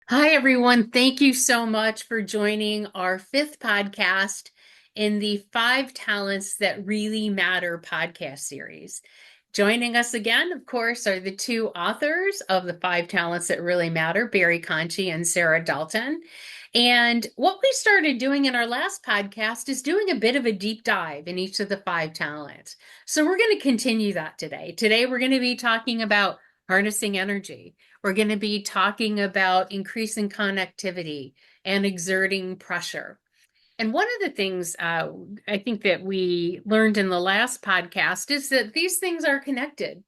Hi, everyone. Thank you so much for joining our fifth podcast in the Five Talents That Really Matter podcast series. Joining us again, of course, are the two authors of the Five Talents That Really Matter, Conchie and Sarah Dalton. And what we started doing in our last podcast is doing a bit of a deep dive in each of the five talents. So we're going to continue that today. Today, we're going to be talking about harnessing energy. We're going to be talking about increasing connectivity and exerting pressure. And one of the things I think that we learned in the last podcast is that these things are connected.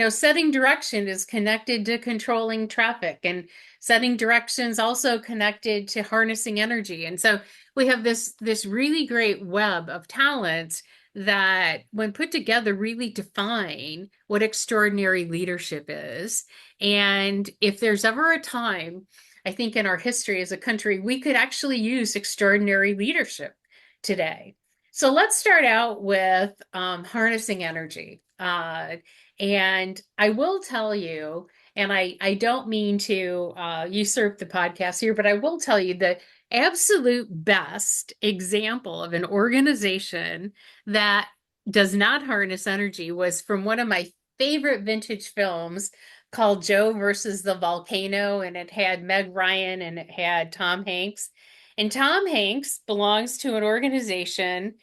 Setting direction is connected to controlling traffic, and setting directions also connected to harnessing energy. And so we have this really great web of talents that, when put together, really define what extraordinary leadership is. And if there's ever a time, I think, in our history as a country, we could actually use extraordinary leadership today. So let's start out with harnessing energy. And I will tell you, and I don't mean to usurp the podcast here, but I will tell you the absolute best example of an organization that does not harness energy was from one of my favorite vintage films called Joe versus the Volcano, and it had Meg Ryan and it had Tom Hanks. And Tom Hanks belongs to an organization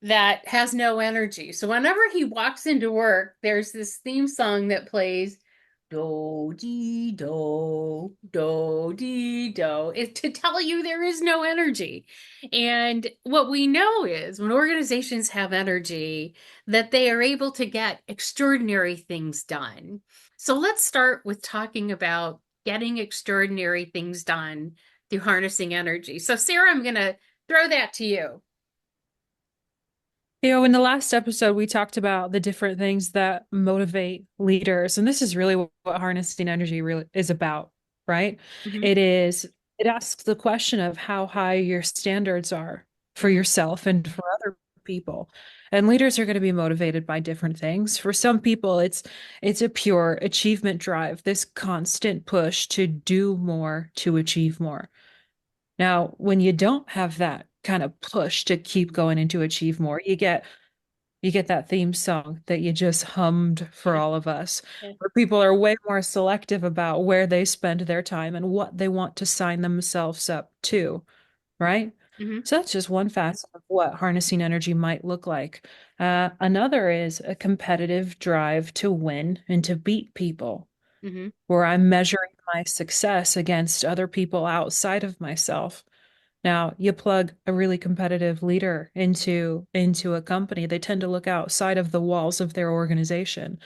that has no energy. So whenever he walks into work, there's this theme song that plays do dee do it to tell you there is no energy. And what we know is when organizations have energy, that they are able to get extraordinary things done. So let's start with talking about getting extraordinary things done through harnessing energy. So Sarah, I'm going to throw that to you. In the last episode, we talked about the different things that motivate leaders. And this is really what harnessing energy really is about, right? Mhm, It asks the question of how high your standards are for mhm, yourself and for other people. And leaders are going to be motivated by different things. For some people, it's a pure achievement drive, this constant push to do more, to achieve more. Now, when you don't have that kind of push to keep going and to achieve more, you get that theme song that you just hummed for yeah, all of us, yeah, where people are way more selective about where they spend their time and what they want to sign themselves up to, right? mhm, So that's just one facet of what harnessing energy might look like. Another is a competitive drive to win and to beat people, mhm, where I'm measuring my success against other people outside of myself. Now, you plug a really competitive leader into a company, they tend to look outside of the walls of their organization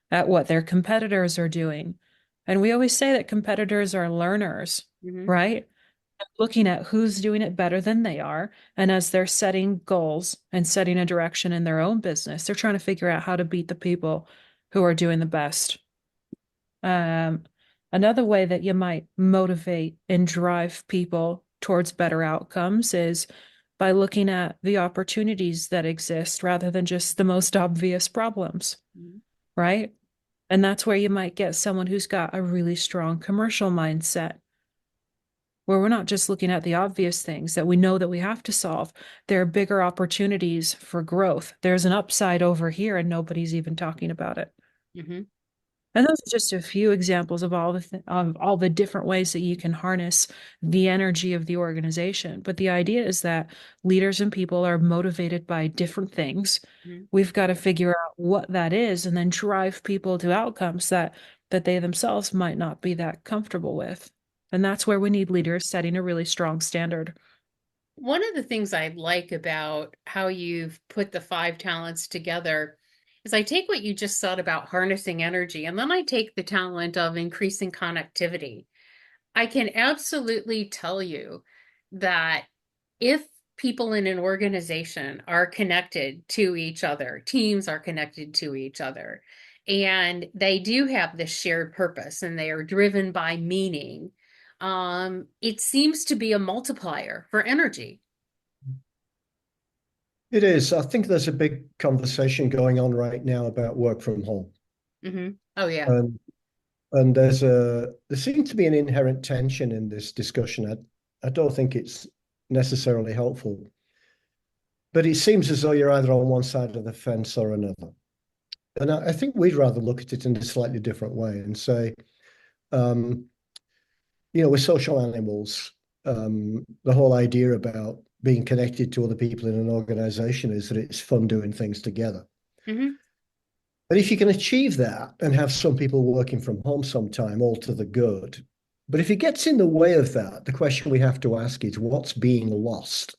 at what their competitors are doing. And we always say that competitors are learners, mhm. right? Looking at who's doing it better than they are. And as they're setting goals and setting a direction in their own business, they're trying to figure out how to beat the people who are doing the best. Um, Another way that you might motivate and drive people towards better outcomes is by looking at the opportunities that exist rather than just the most obvious problems, Mhm. right? And that's where you might get someone who's got a really strong commercial mindset, where we're not just looking at the obvious things that we know that we have to solve. There are bigger opportunities for growth. There's an upside over here, and nobody's even talking about it. Mhm. And those are just a few examples of all the different ways that you can harness the energy of the organization. But the idea is that leaders and people are motivated by different things. Mhm. We've got to figure out what that is and then drive people to outcomes that they themselves might not be that comfortable with. And that's where we need leaders setting a really strong standard. One of the things I like about how you've put the five talents together is I take what you just said about harnessing energy, and then I take the talent of increasing connectivity. I can absolutely tell you that if people in an organization are connected to each other, teams are connected to each other, and they do have this shared purpose and they are driven by meaning, it seems to be a multiplier for energy. It is. I think there's a big conversation going on right now about work from home. Hmm. Oh, yeah. Um, And there seems to be an inherent tension in this discussion. I don't think it's necessarily helpful, but it seems as though you're either on one side of the fence or another. And I think we'd rather look at it in a slightly different way and say, um, we're social animals. The whole idea about being connected to other people in an organization is that it's fun doing things together. Mm-hmm. But if you can achieve that and have some people working from home sometime, all to the good. But if it gets in the way of that, the question we have to ask is what's being lost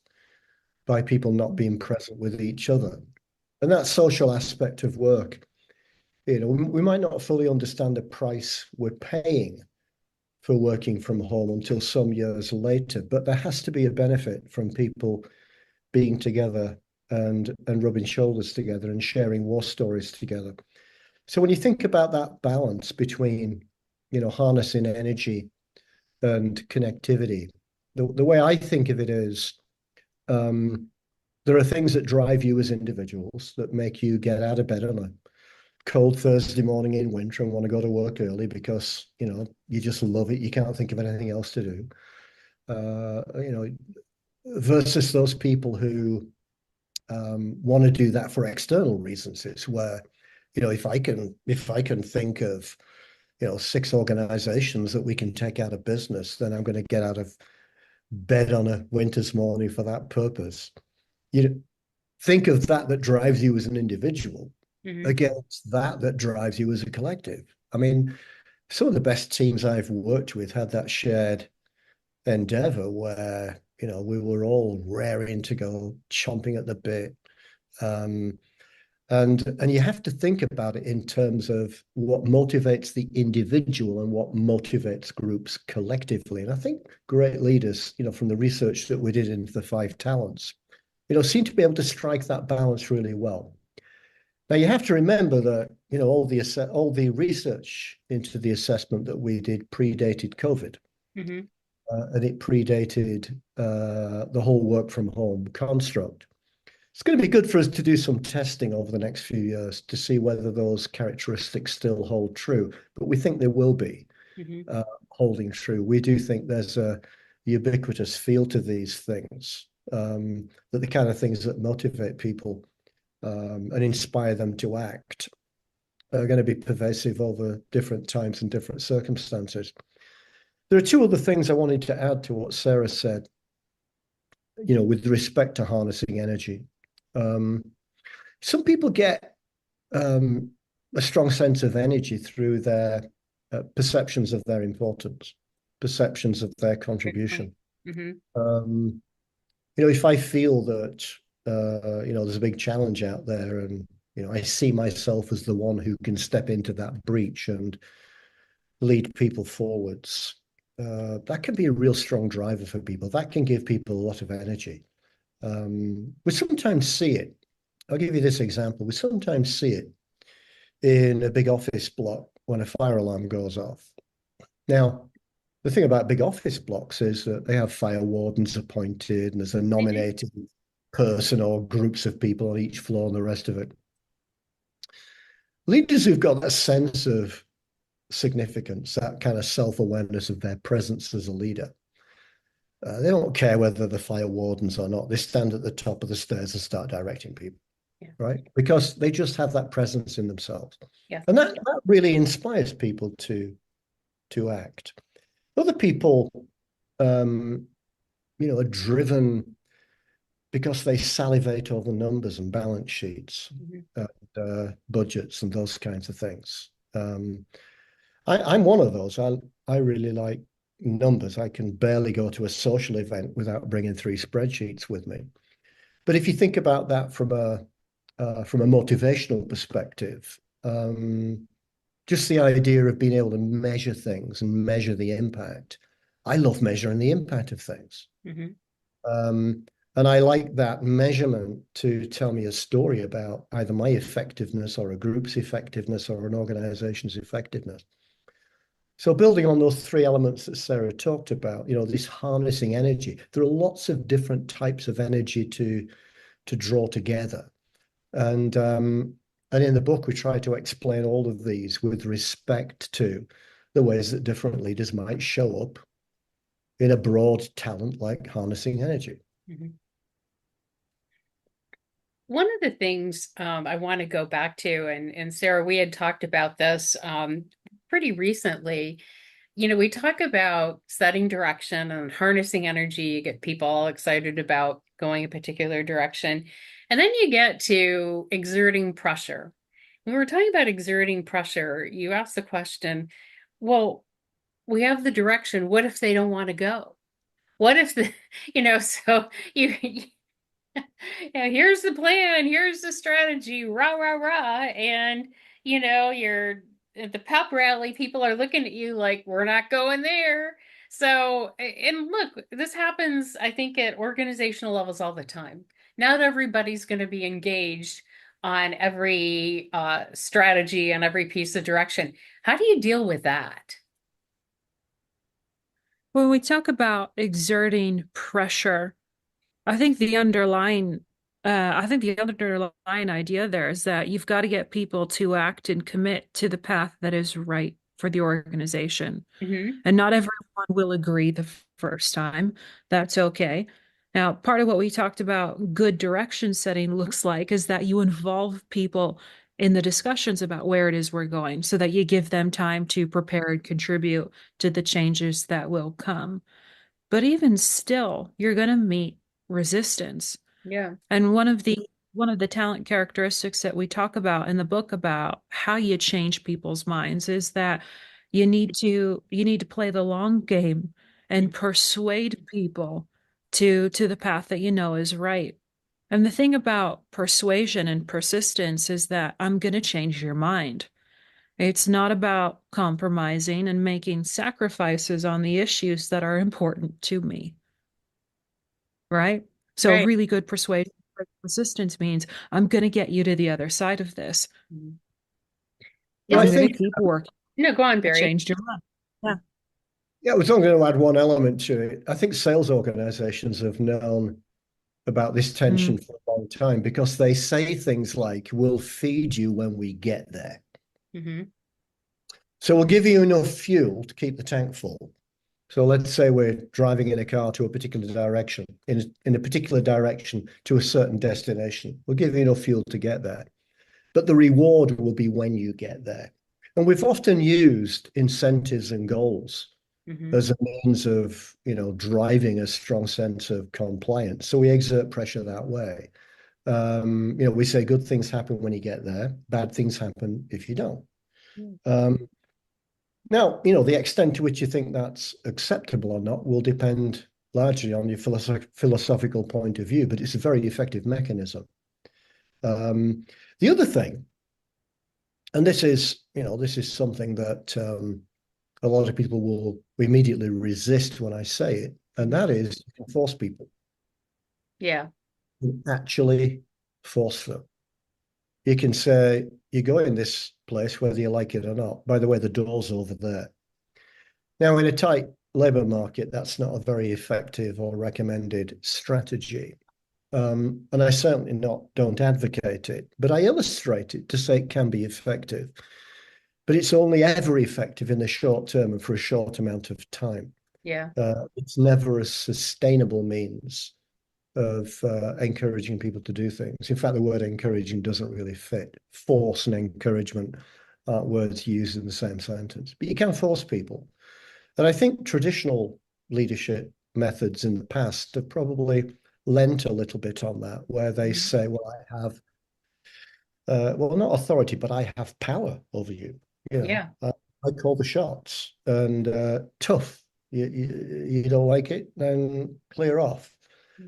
by people not being present with each other? And that social aspect of work, we might not fully understand the price we're paying for working from home until some years later, but there has to be a benefit from people being together and rubbing shoulders together and sharing war stories together. So when you think about that balance between, harnessing energy and connectivity, the way I think of it is there are things that drive you as individuals that make you get out of bed on a cold Thursday morning in winter and want to go to work early because, you just love it. You can't think of anything else to do. Versus those people who want to do that for external reasons. It's where, if I can think of, 6 organizations that we can take out of business, then I'm going to get out of bed on a winter's morning for that purpose. You think of that drives you as an individual Mm-hmm. against that drives you as a collective. I mean, some of the best teams I've worked with had that shared endeavor where, we were all raring to go, chomping at the bit. Um, and you have to think about it in terms of what motivates the individual and what motivates groups collectively. And I think great leaders, from the research that we did into the 5 talents, seem to be able to strike that balance really well. Now you have to remember that, all the research into the assessment that we did predated COVID. Mm-hmm. And it predated the whole work from home construct. It's going to be good for us to do some testing over the next few years to see whether those characteristics still hold true. But we think they will be Mm-hmm. holding true. We do think there's a ubiquitous feel to these things, that the kind of things that motivate people and inspire them to act are going to be pervasive over different times and different circumstances. There are 2 other things I wanted to add to what Sarah said, with respect to harnessing energy. Some people get a strong sense of energy through their perceptions of their importance, perceptions of their Great point. contribution. Mm-hmm. If I feel that, there's a big challenge out there and, I see myself as the one who can step into that breach and lead people forwards, that can be a real strong driver for people. That can give people a lot of energy. We sometimes see it. I'll give you this example. We sometimes see it in a big office block when a fire alarm goes off. Now, the thing about big office blocks is that they have fire wardens appointed and there's a nominated person or groups of people on each floor and the rest of it. Leaders who've got that sense of significance, that kind of self-awareness of their presence as a leader, they don't care whether the fire wardens or not. They stand at the top of the stairs and start directing people, right? Because they just have that presence in themselves. Yeah. And that really inspires people to act. Other people, are driven because they salivate over numbers and balance sheets, and budgets and those kinds of things. I'm one of those. I really like numbers. I can barely go to a social event without bringing 3 spreadsheets with me. But if you think about that from a motivational perspective, just the idea of being able to measure things and measure the impact. I love measuring the impact of things. And I like that measurement to tell me a story about either my effectiveness or a group's effectiveness or an organization's effectiveness. So building on those 3 elements that Sarah talked about, this harnessing energy, there are lots of different types of energy to draw together. And in the book, we try to explain all of these with respect to the ways that different leaders might show up in a broad talent like harnessing energy. Mhm. One of the things I want to go back to, and Sarah, we had talked about this pretty recently. We talk about setting direction and harnessing energy, get people all excited about going a particular direction. And then you get to exerting pressure. When we're talking about exerting pressure, you ask the question, well, we have the direction. What if they don't want to go? What if so you here's the plan, here's the strategy, rah, rah, rah. And, you're at the pep rally, people are looking at you like, we're not going there. So, and look, this happens, I think, at organizational levels all the time. Not everybody's going to be engaged on every strategy and every piece of direction. How do you deal with that? When we talk about exerting pressure, I think the underlying idea there is that you've got to get people to act and commit to the path that is right for the organization. Hmm. And not everyone will agree the first time. That's okay. Now, part of what we talked about good direction setting looks like is that you involve people in the discussions about where it is we're going so that you give them time to prepare and contribute to the changes that will come. But even still, you're going to meet resistance. Yeah. And one of the talent characteristics that we talk about in the book about how you change people's minds is that you need to play the long game and persuade people to the path that you know is right. And the thing about persuasion and persistence is that I'm going to change your mind. It's not about compromising and making sacrifices on the issues that are important to me, right? So Right. really good persuasion resistance means I'm going to get you to the other side of this. Mhm. Well, Is I I'm this, going to think, keep working. no, go on, I Barry. changed your mind. Yeah. yeah, I was only going to add one element to it. I think sales organizations have known about this Mm. tension for a long time because they say things like, we'll feed you when we get there. Hmm. So we'll give you enough fuel to keep the tank full. So let's say we're driving in a car to a particular direction, in a particular direction to a certain destination. We'll give you enough fuel to get there. But the reward will be when you get there. And we've often used incentives and goals Hmm. as a means of, driving a strong sense of compliance. So we exert pressure that way. We say good things happen when you get there, bad things happen if you don't. Um, Now, the extent to which you think that's acceptable or not will depend largely on your philosophical point of view, but it's a very effective mechanism. Um, the other thing, and this is something that a lot of people will immediately resist when I say it, and Hmm. that is you can force people. Yeah. You can actually force them. You can say, you go in this place whether you like it or not. By the way, the door's over there. Now, in a tight labour market, that's not a very effective or recommended strategy. And I certainly don't advocate it, but I illustrate it to say it can be effective. But it's only ever effective in the short term and for a short amount of time. Yeah. It's never a sustainable means of encouraging people to do things. In fact, the word encouraging doesn't really fit. Force and encouragement aren't words used in the same sentence, but you can force people. And I think traditional leadership methods in the past have probably lent a little bit on that, where they Mhm. say, well, I have, well, not authority, but I have power over you. Yeah. I call the shots and tough. You don't like it, then clear off.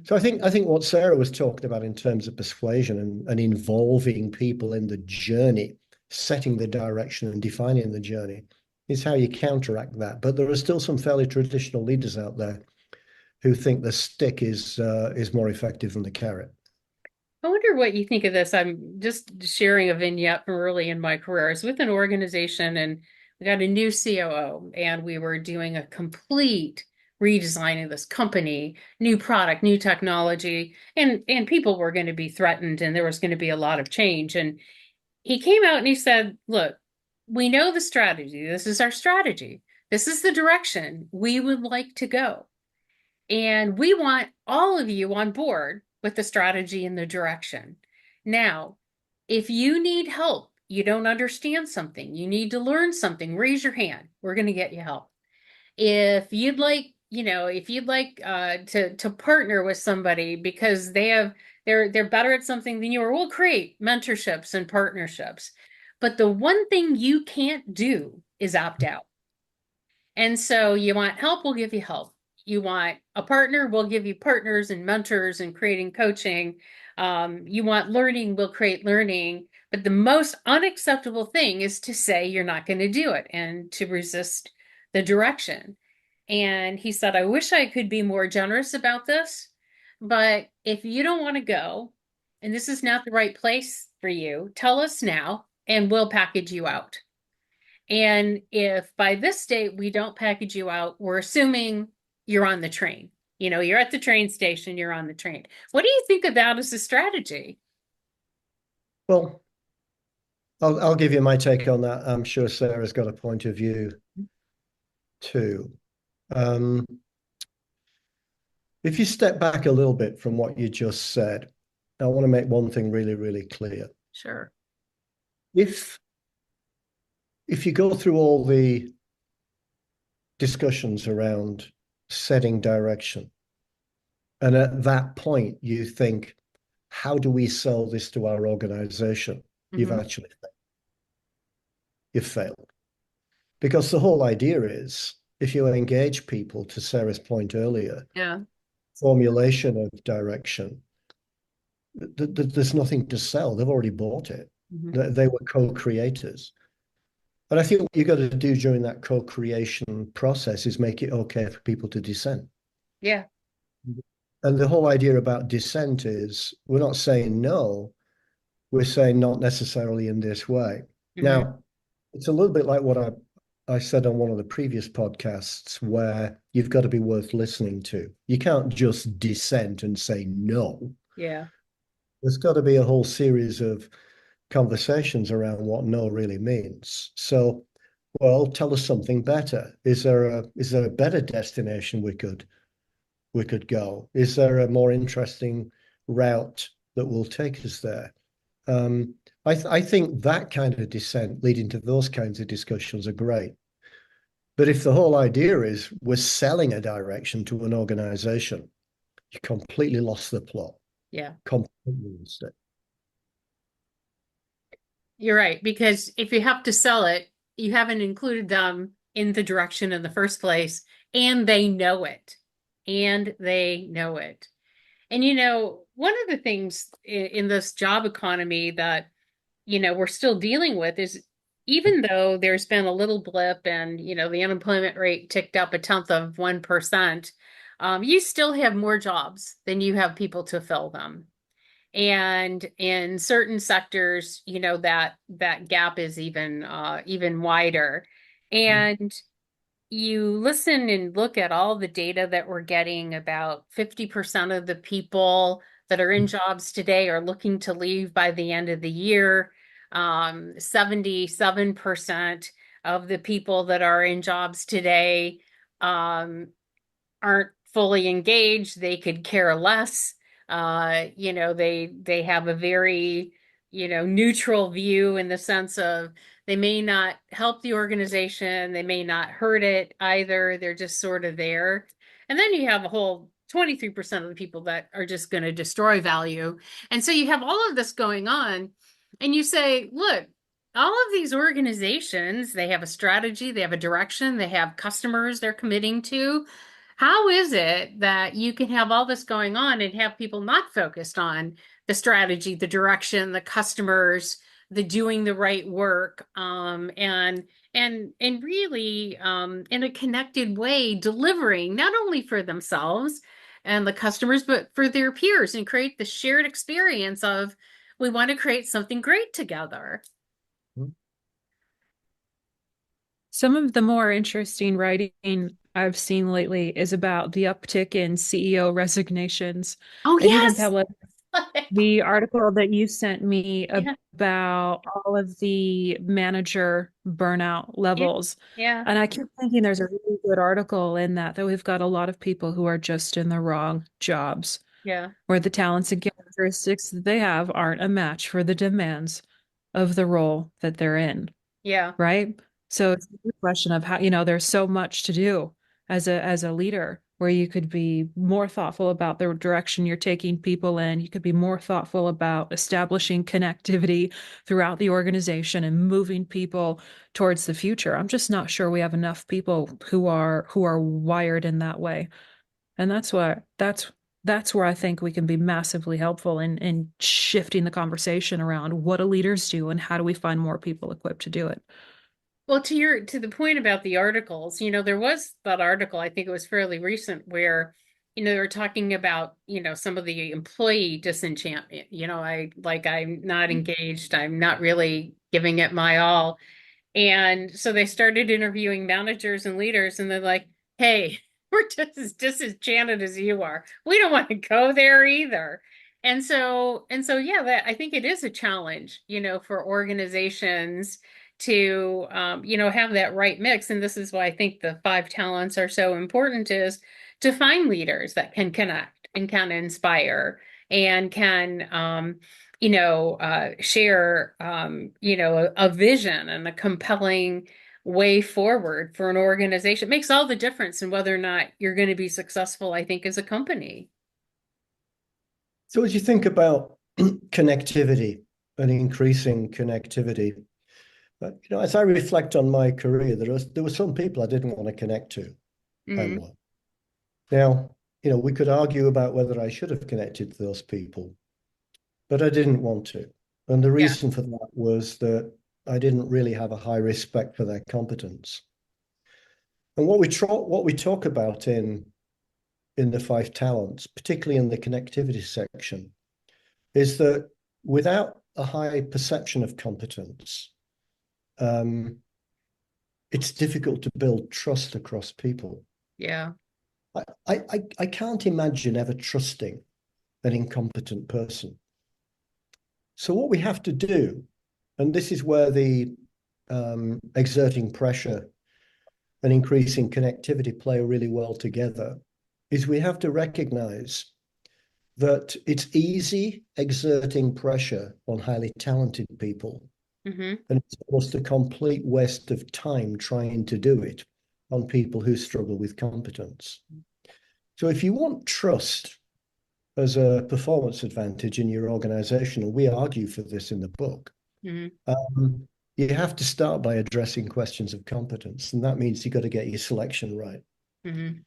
So I think what Sarah was talking about in terms of persuasion and involving people in the journey, setting the direction and defining the journey, is how you counteract that. But there are still some fairly traditional leaders out there who think the stick is more effective than the carrot. I wonder what you think of this. I'm just sharing a vignette from early in my career. I was with an organization and we got a new COO and we were doing a complete redesign of this company, new product, new technology, and people were going to be threatened and there was going to be a lot of change. And he came out and he said, look, we know the strategy. This is our strategy. This is the direction we would like to go. And we want all of you on board with the strategy and the direction. Now, if you need help, you don't understand something, you need to learn something, raise your hand. We're going to get you help. If you'd like, if you'd like to partner with somebody because they're better at something than you are, we'll create mentorships and partnerships. But the one thing you can't do is opt out. And so you want help, we'll give you help. You want a partner, we'll give you partners and mentors and creating coaching. You want learning, we'll create learning. But the most unacceptable thing is to say you're not going to do it and to resist the direction. And he said, I wish I could be more generous about this, but if you don't want to go and this is not the right place for you, tell us now and we'll package you out. And if by this date we don't package you out, we're assuming you're on the train. You're at the train station, you're on the train. What do you think of that as a strategy? Well, I'll give you my take on that. I'm sure Sarah's got a point of view too. If you step back a little bit from what you just said, I want to make one thing really, really clear. Sure. If you go through all the discussions around setting direction, and at that point you think, how do we sell this to our organization? Mm-hmm. You've failed. Because the whole idea is, if you engage people, to Sarah's point earlier, Yeah. formulation of direction, there's nothing to sell. They've already bought it. Mm-hmm. They were co-creators. And I think what you've got to do during that co-creation process is make it okay for people to dissent. Yeah. And the whole idea about dissent is we're not saying no, we're saying not necessarily in this way. Mm-hmm. Now, it's a little bit like what I said on one of the previous podcasts, where you've got to be worth listening to. You can't just dissent and say no. Yeah. There's got to be a whole series of conversations around what no really means. So, well, tell us something better. Is there a better destination we could go? Is there a more interesting route that will take us there? I think that kind of dissent leading to those kinds of discussions are great. But if the whole idea is we're selling a direction to an organization, you completely lost the plot. Yeah. Completely lost it. You're right, because if you have to sell it, you haven't included them in the direction in the first place, and they know it. And they know it. And one of the things in this job economy that, we're still dealing with is even though there's been a little blip and, the unemployment rate ticked up 0.1%, you still have more jobs than you have people to fill them. And in certain sectors, that gap is even wider. And you listen and look at all the data that we're getting, about 50% of the people that are in jobs today are looking to leave by the end of the year. 77% of the people that are in jobs today aren't fully engaged. They could care less. They have a very, neutral view in the sense of they may not help the organization, they may not hurt it either. They're just sort of there. And then you have a whole 23% of the people that are just going to destroy value. And so you have all of this going on, and you say, look, all of these organizations, they have a strategy, they have a direction, they have customers they're committing to. How is it that you can have all this going on and have people not focused on the strategy, the direction, the customers, the doing the right work, and really in a connected way, delivering not only for themselves and the customers, but for their peers, and create the shared experience of we want to create something great together. Some of the more interesting writing I've seen lately is about the uptick in CEO resignations. Oh, And even yes. The article that you sent me Yeah, about all of the manager burnout yeah, levels. yeah, And I keep thinking there's a really good article in that we've got a lot of people who are just in the wrong jobs, yeah, where the talents and characteristics that they have aren't a match for the demands of the role that they're in, yeah. right? So it's a question of how, there's so much to do as a leader where you could be more thoughtful about the direction you're taking people in. You could be more thoughtful about establishing connectivity throughout the organization and moving people towards the future. I'm just not sure we have enough people who are wired in that way. And that's where I think we can be massively helpful in shifting the conversation around what do leaders do and how do we find more people equipped to do it. Well, to the point about the articles, there was that article, I think it was fairly recent, where, they were talking about, some of the employee disenchantment. I'm not engaged, I'm not really giving it my all. And so they started interviewing managers and leaders, and they're like, hey, we're just as disenchanted as you are. We don't want to go there either. Yeah, that I think it is a challenge, for organizations to have that right mix. And this is why I think the five talents are so important, is to find leaders that can connect and can inspire and can share, a vision and a compelling way forward for an organization. It makes all the difference in whether or not you're going to be successful, I think, as a company. So as you think about connectivity and increasing connectivity, as I reflect on my career, there were some people I didn't want to connect to. Mm, Pamela. Now, we could argue about whether I should have connected to those people, but I didn't want to. And the yeah. reason for that was that I didn't really have a high respect for their competence. And what we talk about in the five talents, particularly in the connectivity section, is that without a high perception of competence, um, it's difficult to build trust across people. Yeah. I can't imagine ever trusting an incompetent person. So what we have to do, and this is where the exerting pressure and increasing connectivity play really well together, is we have to recognize that it's easy exerting pressure on highly talented people, Hmm. and it's almost a complete waste of time trying to do it on people who struggle with competence. So if you want trust as a performance advantage in your organization, and we argue for this in the book, Hmm. um, you have to start by addressing questions of competence, and that means you've got to get your selection right. Hmm.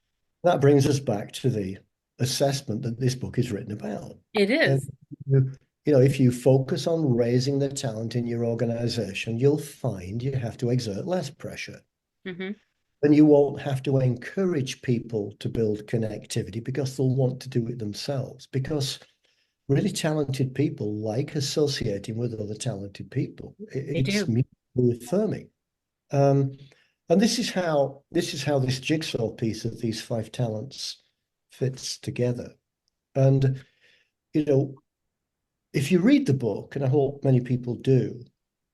That brings us back to the assessment that this book is written about. It And is. if you focus on raising the talent in your organization, you'll find you have to exert less pressure. Hmm. And you won't have to encourage people to build connectivity because they'll want to do it themselves. Because really talented people like associating with other talented people. They It's do. mutually affirming. Um, and this is how this jigsaw piece of these five talents fits together. And you know, if you read the book, and I hope many people do,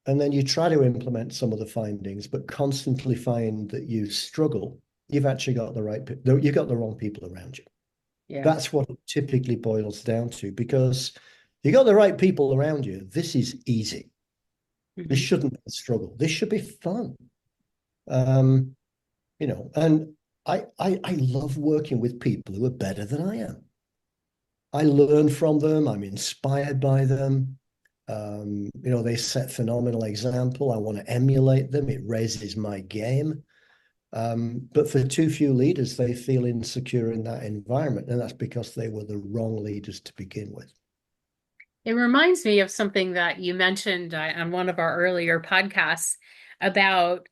and then you try to implement some of the findings, but constantly find that you struggle, you've actually got you've got the wrong people around you. Yeah. That's what it typically boils down to, because you got the right people around you. This is easy. This Hmm. shouldn't be a struggle. This should be fun. Um, and I love working with people who are better than I am. I learn from them. I'm inspired by them. They set phenomenal example. I want to emulate them. It raises my game. But for too few leaders, they feel insecure in that environment, and that's because they were the wrong leaders to begin with. It reminds me of something that you mentioned on one of our earlier podcasts about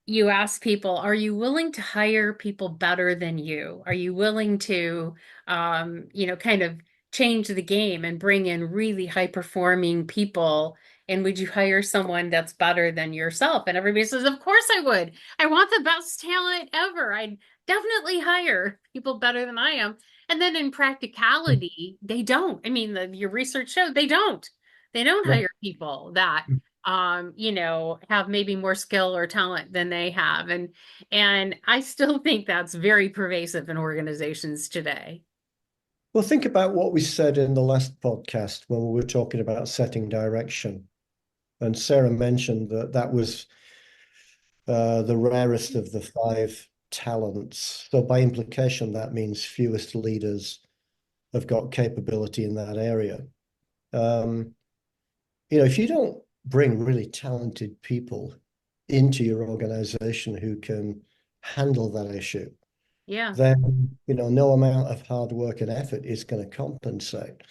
you ask people, are you willing to hire people better than you? Are you willing to, kind of change the game and bring in really high performing people? And would you hire someone that's better than yourself? And everybody says, of course I would. I want the best talent ever. I definitely hire people better than I am. And then in practicality, they don't. I mean, your research showed they don't. They don't No. hire people that have maybe more skill or talent than they have. And I still think that's very pervasive in organizations today. Well, think about what we said in the last podcast when we were talking about setting direction. And Sarah mentioned that that was the rarest of the five talents. So by implication, that means fewest leaders have got capability in that area. Um, if you don't bring really talented people into your organization who can handle that issue, Yeah, then, no amount of hard work and effort is going to compensate.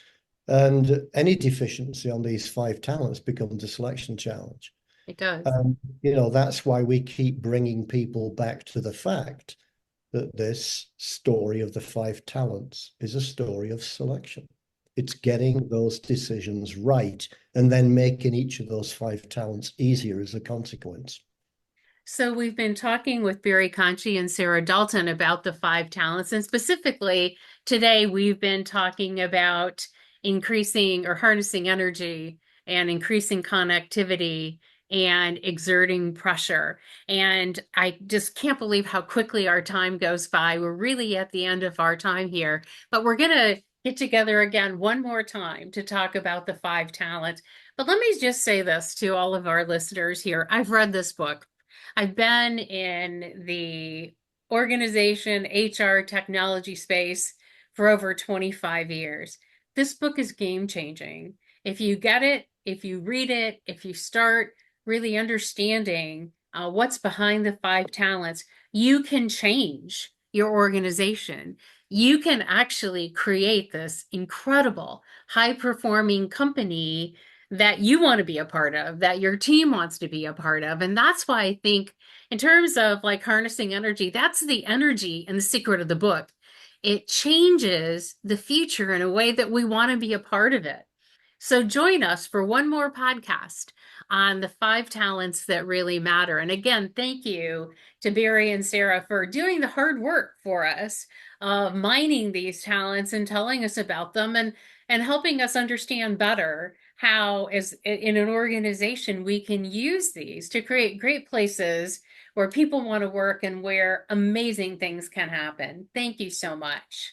And any deficiency on these five talents becomes a selection challenge. it does. That's why we keep bringing people back to the fact that this story of the five talents is a story of selection. It's getting those decisions right and then making each of those five talents easier as a consequence. So we've been talking with Barry Conchie and Sarah Dalton about the five talents, and specifically today we've been talking about increasing or harnessing energy and increasing connectivity and exerting pressure. And I just can't believe how quickly our time goes by. We're really at the end of our time here, but we're going to get together again one more time to talk about the five talents. But let me just say this to all of our listeners here. I've read this book. I've been in the organization, HR, technology space for over 25 years. This book is game changing. If you get it, if you read it, if you start really understanding what's behind the five talents, you can change your organization. You can actually create this incredible, high performing company that you want to be a part of, that your team wants to be a part of. And that's why I think, in terms of like harnessing energy, that's the energy and the secret of the book. It changes the future in a way that we want to be a part of it. So join us for one more podcast on the five talents that really matter. And again, thank you to Barry and Sarah for doing the hard work for us, mining these talents and telling us about them and helping us understand better how, as in an organization, we can use these to create great places where people want to work and where amazing things can happen. Thank you so much.